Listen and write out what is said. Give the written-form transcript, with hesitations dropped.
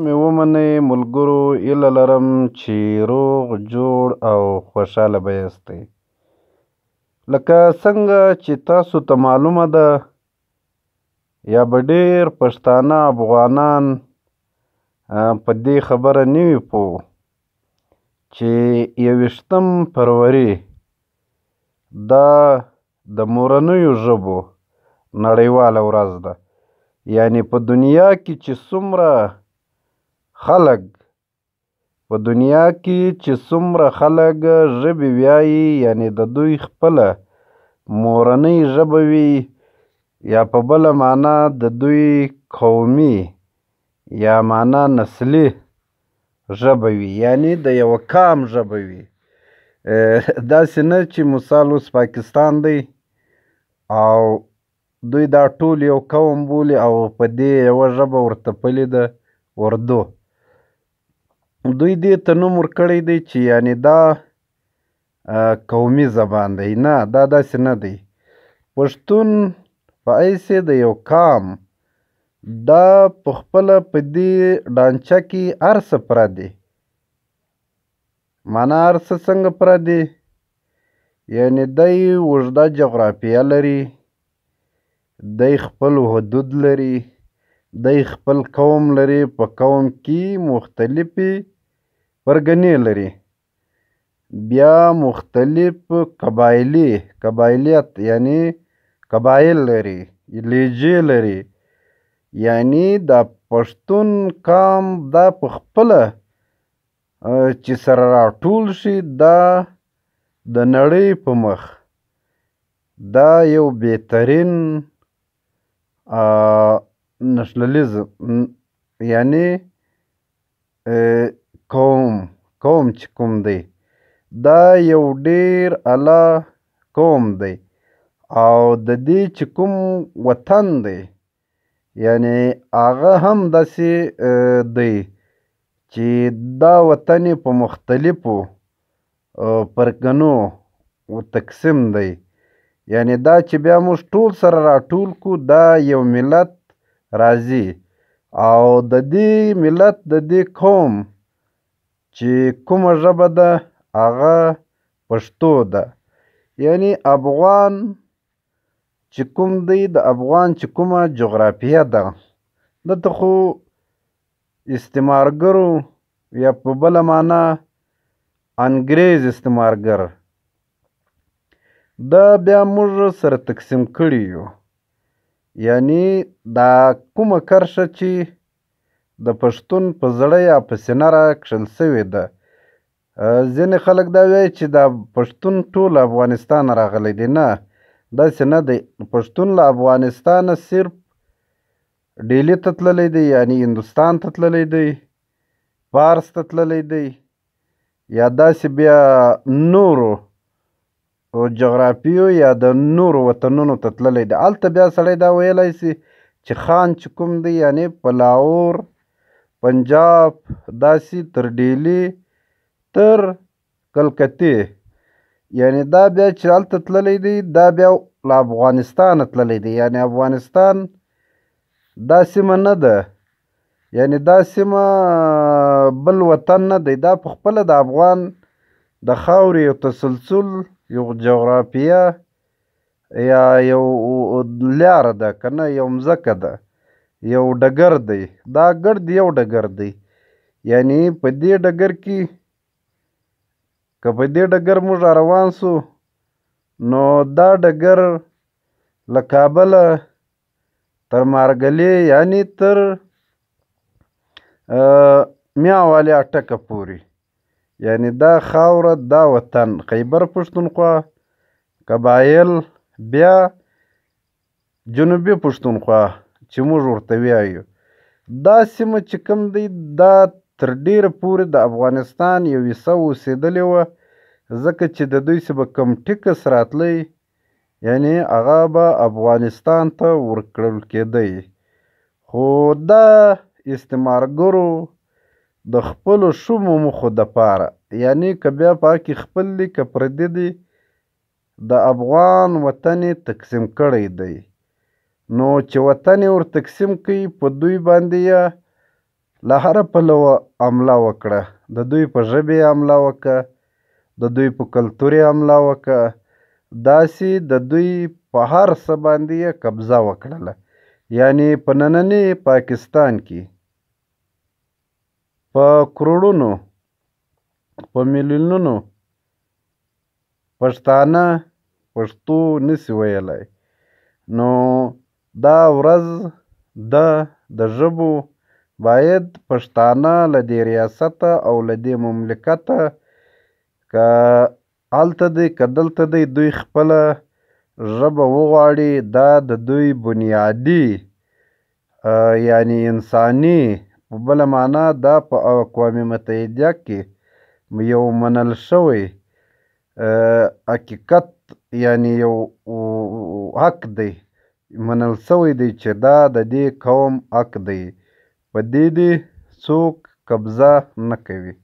مې ومنئ ملګرو هیله لرم چې روغ جوړ او خوشحاله به یاستئ. لکه څنګه چې تاسو ته معلومه ده یا به ډېر پښتانه افغانان په دې خبره نه وي پوه چې 21 فروری دا د مورنیو ژبو نړیواله ورځ ده. یعنې په دنیا کې چې څومره خلک ژبې وایي، یعنې د دوی خپله مورنۍ ژبه وي یا په بله معنا د دوی قومي یا معنا نسلي ژبه وي، یعنې د یوه قام ژبه وي. داسې نه چې مثال اوس پاکستان دی او دوی دا ټول یو قوم بولي او په دې یوه ژبه ورته پلې ده اردو. دوی دې ته نوم ورکړی دی چې یعنې دا قومي زبان دی. نه، دا داسې نه دی. پښتون په حیث د یو قام دا په خپله په دې ډانچه کې هر څه پره دی. معنا هر څه څنګه پره دی؟ یعنې دی اوږده جغرافیه لري، دی خپل حدود لري، دی خپل قوم لري، په قوم کې مختلفې پرګنې لري، بیا مختلف قبایلیت یعنې قبایل لري، لهجې لري. یعنې دا پښتون قام دا په خپله چې سره راټول شي دا د نړۍ په مخ دا یو بهترین نشنلیزم یعنې قوم چې کوم دی دا یو ډېر اعلی قوم دی. او د دې چې کوم وطن دی یعنې هغه هم داسې دی چې دا وطن یې په مختلفو پرګنو تقسیم دی. یعنې دا چې بیا موږ ټول سره راټول کړو دا یو ملت راځي او د دې ملت د دې قوم چې کومه ژبه ده هغه پښتو ده. یعنې افغان چې کوم دی د افغان چې کومه جغرافیه ده دلته خو استعمارګرو یا په بله معنا انګریز استعمارګر دا بیا موږ سره تقسیم کړي یو. یعنې دا کومه کرښه چې د پښتون په زړه یا په سینه راکښل سوې ده. ځینې خلک دا وایي چې دا پښتون ټول افغانستان راغلی دی. نه، داسې نه دی. پښتون له افغانستانه صرف ډیلي ته تللی دی، یعنې هندوستان ته تللی دی، فارس ته تللی دی، یا داسې بیا نورو جغرافیو یا د نورو وطنونو ته تللی دی. هلته بیا سړی دا ویلی سي چې خان چې کوم دی یعنې په لاهور، پنجاب، داسې تر ډیلي تر کلکتې، یعنې دا بیا چې هلته تللی دی دا بیا له افغانستانه تللی دی. یعنې افغانستان دا سیمه نه ده، یعنې دا سیمه بل وطن نه دی. دا په خپله د افغان د خاورې یو تسلسل، یو جغرافیه یا یو لاره ده که نه، یو مځکه ده، یو ډګر دی. دا ګرد یو ډګر دی. یعنې په دې ډګر کې که په دې ډګر موږ روان سو نو دا ډګر له کابله تر مارګلې یعنې تر میاوالې اټکه پورې، یعنې دا خاوره، دا وطن، خیبر پښتونخوا، قبایل، بیا جنوبي پښتونخوا چې موږ ورته وایو. دا سیمه چې کوم دی دا تر ډیره پورې د افغانستان یو حصه اوسېدلې وه، ځکه چې د دوی څه به کوم ټکس راتلی یعنې هغه به افغانستان ته ورکړل کېدی. خو دا استعمارګرو د خپلو شومو موخو دپاره، یعنې که بیا په هغه کې خپل دي که پردي دي، د افغان وطن یې تقسیم کړی دی. نو چې وطن یې ور تقسیم کړي په دوی باندې یې له هره پلوه حمله وکړه. د دوی په ژبې حمله وکړه، د دوی په کلتور یې حمله وکړه، داسې د دوی په هر څه باندې یې قبضه وکړله. یعنې په ننني پاکستان کې په کروڑونو، په میلیونونو پښتانه پښتو نسي ویلی. نو دا ورځ ده د ژبو باید پښتانه له دې ریاسته او له دې مملکته که هلته دی که دلته دی دوی خپله ژبه وغواړي، دا د دوی بنیادي یعنې انساني په بله معنا دا په اقوام متحده کې یو منل شوی حقیقت، یعنې یو حق دی، منل شوی دی چې دا د دې قوم حق دی. په دې څوک قبضه نه کوي.